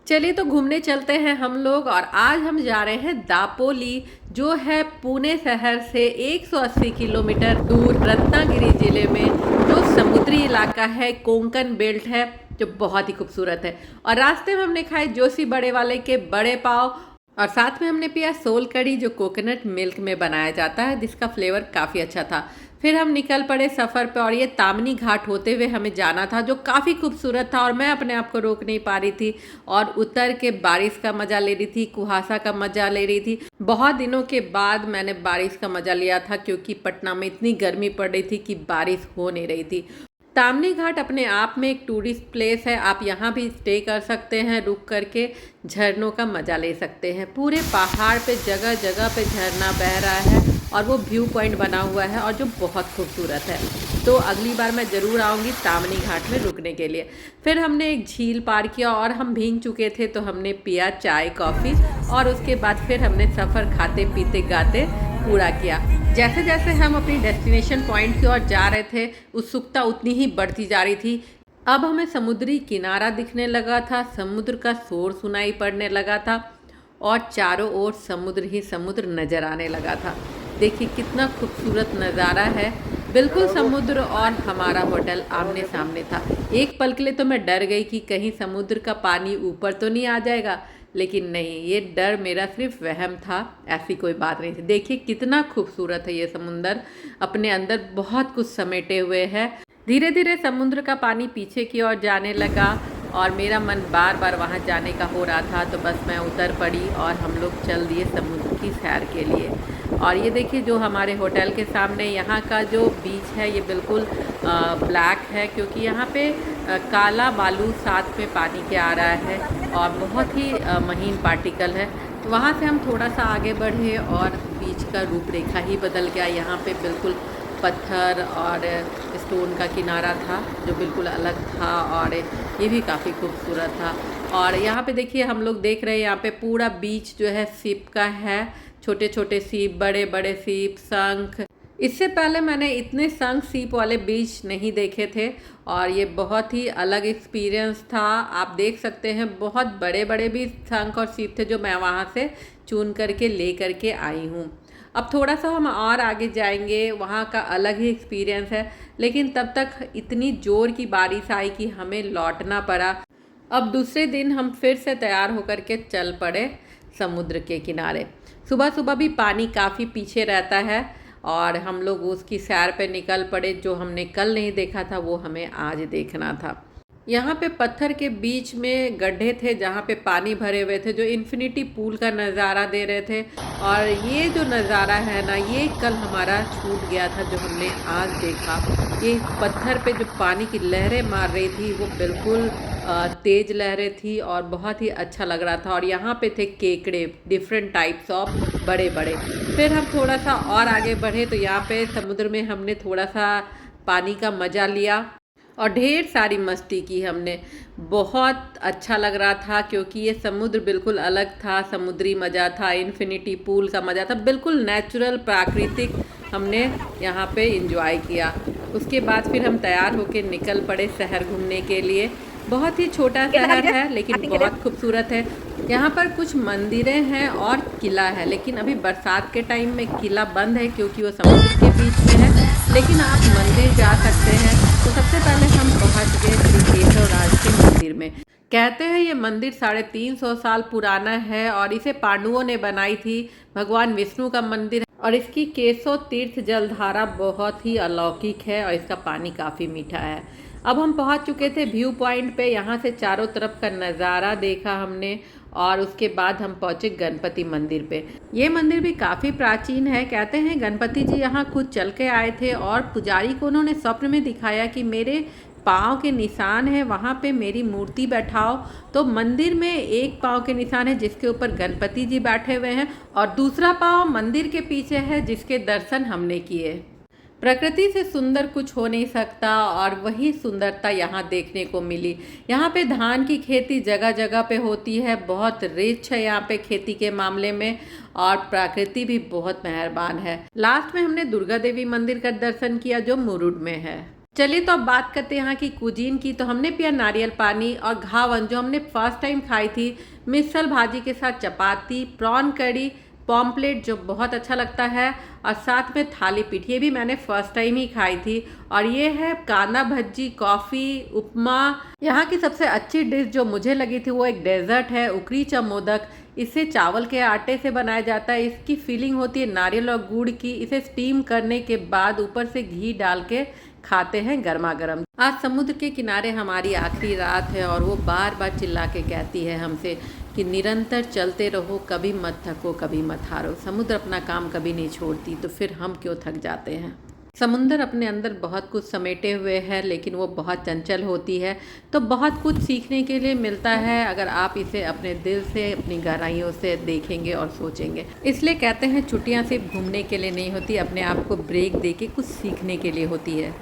चलिए तो घूमने चलते हैं हम लोग। और आज हम जा रहे हैं दापोली, जो है पुणे शहर से 180 किलोमीटर दूर रत्नागिरी जिले में, जो समुद्री इलाका है, कोंकण बेल्ट है, जो बहुत ही खूबसूरत है। और रास्ते में हमने खाए जोशी बड़े वाले के बड़े पाव, और साथ में हमने पिया सोल कड़ी, जो कोकोनट मिल्क में बनाया जाता है, जिसका फ्लेवर काफ़ी अच्छा था। फिर हम निकल पड़े सफ़र पे, और ये तामनी घाट होते हुए हमें जाना था, जो काफ़ी खूबसूरत था और मैं अपने आप को रोक नहीं पा रही थी। और उतर के बारिश का मज़ा ले रही थी, कुहासा का मज़ा ले रही थी। बहुत दिनों के बाद मैंने बारिश का मज़ा लिया था, क्योंकि पटना में इतनी गर्मी पड़ रही थी कि बारिश हो नहीं रही थी। तामनी घाट अपने आप में एक टूरिस्ट प्लेस है। आप यहाँ भी स्टे कर सकते हैं, रुक करके झरनों का मज़ा ले सकते हैं। पूरे पहाड़ पे जगह जगह पे झरना बह रहा है, और वो व्यू पॉइंट बना हुआ है, और जो बहुत खूबसूरत है। तो अगली बार मैं ज़रूर आऊँगी तामनी घाट में रुकने के लिए। फिर हमने एक झील पार किया, और हम भीग चुके थे, तो हमने पिया चाय कॉफ़ी, और उसके बाद फिर हमने सफ़र खाते पीते गाते पूरा किया। जैसे जैसे हम अपनी डेस्टिनेशन पॉइंट की ओर जा रहे थे, उत्सुकता उतनी ही बढ़ती जा रही थी। अब हमें समुद्री किनारा दिखने लगा था, समुद्र का शोर सुनाई पड़ने लगा था, और चारों ओर समुद्र ही समुद्र नज़र आने लगा था। देखिए कितना खूबसूरत नज़ारा है। बिल्कुल समुद्र और हमारा होटल आमने सामने था। एक पल के लिए तो मैं डर गई कि कहीं समुद्र का पानी ऊपर तो नहीं आ जाएगा, लेकिन नहीं, ये डर मेरा सिर्फ वहम था, ऐसी कोई बात नहीं थी। देखिए कितना खूबसूरत है ये समुंदर, अपने अंदर बहुत कुछ समेटे हुए है। धीरे धीरे समुद्र का पानी पीछे की ओर जाने लगा, और मेरा मन बार बार वहाँ जाने का हो रहा था, तो बस मैं उतर पड़ी और हम लोग चल दिए समुद्र की सैर के लिए। और ये देखिए जो हमारे होटल के सामने यहाँ का जो बीच है, ये बिल्कुल ब्लैक है, क्योंकि यहाँ पे काला बालू साथ में पानी के आ रहा है, और बहुत ही महीन पार्टिकल है। तो वहाँ से हम थोड़ा सा आगे बढ़े, और बीच का रूपरेखा ही बदल गया। यहाँ पे बिल्कुल पत्थर और स्टोन का किनारा था, जो बिल्कुल अलग था, और ये भी काफ़ी खूबसूरत था। और यहाँ पे देखिए हम लोग देख रहे हैं, यहाँ पे पूरा बीच जो है सीप का है, छोटे छोटे सीप, बड़े बड़े सीप, शंख। इससे पहले मैंने इतने शंख सीप वाले बीच नहीं देखे थे, और ये बहुत ही अलग एक्सपीरियंस था। आप देख सकते हैं बहुत बड़े बड़े भी शंख और सीप थे, जो मैं वहाँ से चुन करके ले करके आई हूँ। अब थोड़ा सा हम और आगे जाएंगे, वहाँ का अलग ही एक्सपीरियंस है। लेकिन तब तक इतनी ज़ोर की बारिश आई कि हमें लौटना पड़ा। अब दूसरे दिन हम फिर से तैयार होकर के चल पड़े समुद्र के किनारे। सुबह सुबह भी पानी काफ़ी पीछे रहता है, और हम लोग उसकी सैर पे निकल पड़े। जो हमने कल नहीं देखा था, वो हमें आज देखना था। यहाँ पे पत्थर के बीच में गड्ढे थे, जहाँ पे पानी भरे हुए थे, जो इन्फिनिटी पूल का नज़ारा दे रहे थे। और ये जो नज़ारा है ना, ये कल हमारा छूट गया था, जो हमने आज देखा। ये पत्थर पे जो पानी की लहरें मार रही थी, वो बिल्कुल तेज़ लहरें थी, और बहुत ही अच्छा लग रहा था। और यहाँ पे थे केकड़े, डिफरेंट टाइप्स ऑफ, बड़े बड़े। फिर हम थोड़ा सा और आगे बढ़े, तो यहाँ पे समुद्र में हमने थोड़ा सा पानी का मज़ा लिया, और ढेर सारी मस्ती की हमने। बहुत अच्छा लग रहा था, क्योंकि ये समुद्र बिल्कुल अलग था, समुद्री मज़ा था, इन्फिनिटी पूल का मज़ा था, बिल्कुल नेचुरल प्राकृतिक हमने यहाँ पे इंजॉय किया। उसके बाद फिर हम तैयार होकर निकल पड़े शहर घूमने के लिए। बहुत ही छोटा शहर है, लेकिन बहुत खूबसूरत है। यहाँ पर कुछ मंदिरें हैं और किला है, लेकिन अभी बरसात के टाइम में किला बंद है, क्योंकि वो समुद्र के बीच में है। लेकिन आप मंदिर जा सकते हैं। तो सबसे पहले हम पहुँच गए श्री केशव राज के मंदिर में। कहते हैं ये मंदिर 350 साल पुराना है, और इसे पांडवों ने बनाई थी। भगवान विष्णु का मंदिर है, और इसकी केशव तीर्थ जलधारा बहुत ही अलौकिक है, और इसका पानी काफ़ी मीठा है। अब हम पहुंच चुके थे व्यू पॉइंट पे। यहाँ से चारों तरफ का नज़ारा देखा हमने, और उसके बाद हम पहुँचे गणपति मंदिर पे। ये मंदिर भी काफ़ी प्राचीन है। कहते हैं गणपति जी यहाँ खुद चल के आए थे, और पुजारी को उन्होंने स्वप्न में दिखाया कि मेरे पाँव के निशान है, वहाँ पे मेरी मूर्ति बैठाओ। तो मंदिर में एक पाँव के निशान है, जिसके ऊपर गणपति जी बैठे हुए हैं, और दूसरा पाँव मंदिर के पीछे है, जिसके दर्शन हमने किए। प्रकृति से सुंदर कुछ हो नहीं सकता, और वही सुंदरता यहाँ देखने को मिली। यहाँ पे धान की खेती जगह जगह पे होती है, बहुत रिच है यहाँ पे खेती के मामले में, और प्रकृति भी बहुत मेहरबान है। लास्ट में हमने दुर्गा देवी मंदिर का दर्शन किया, जो मुरुड में है। चलिए तो अब बात करते हैं यहाँ की कुजीन की। तो हमने पिया नारियल पानी और घावन जो हमने फर्स्ट टाइम खाई थी, मिसल भाजी के साथ चपाती, प्रॉन करी, पॉम्पलेट जो बहुत अच्छा लगता है, और साथ में थाली पीठ, ये भी मैंने फर्स्ट टाइम ही खाई थी। और ये है कांदा भज्जी, कॉफ़ी, उपमा। यहाँ की सबसे अच्छी डिश जो मुझे लगी थी वो एक डेजर्ट है, उकरीचा मोदक। इसे चावल के आटे से बनाया जाता है। इसकी फीलिंग होती है नारियल और गुड़ की। इसे स्टीम करने के बाद ऊपर से घी डाल के खाते हैं गर्मा गर्म। आज समुद्र के किनारे हमारी आखिरी रात है और वो बार बार चिल्ला के कहती है हमसे कि निरंतर चलते रहो, कभी मत थको, कभी मत हारो। समुद्र अपना काम कभी नहीं छोड़ती, तो फिर हम क्यों थक जाते हैं। समुंदर अपने अंदर बहुत कुछ समेटे हुए है, लेकिन वो बहुत चंचल होती है, तो बहुत कुछ सीखने के लिए मिलता है अगर आप इसे अपने दिल से, अपनी गहराइयों से देखेंगे और सोचेंगे। इसलिए कहते हैं छुट्टियां सिर्फ घूमने के लिए नहीं होती, अपने आप को ब्रेक दे के कुछ सीखने के लिए होती है।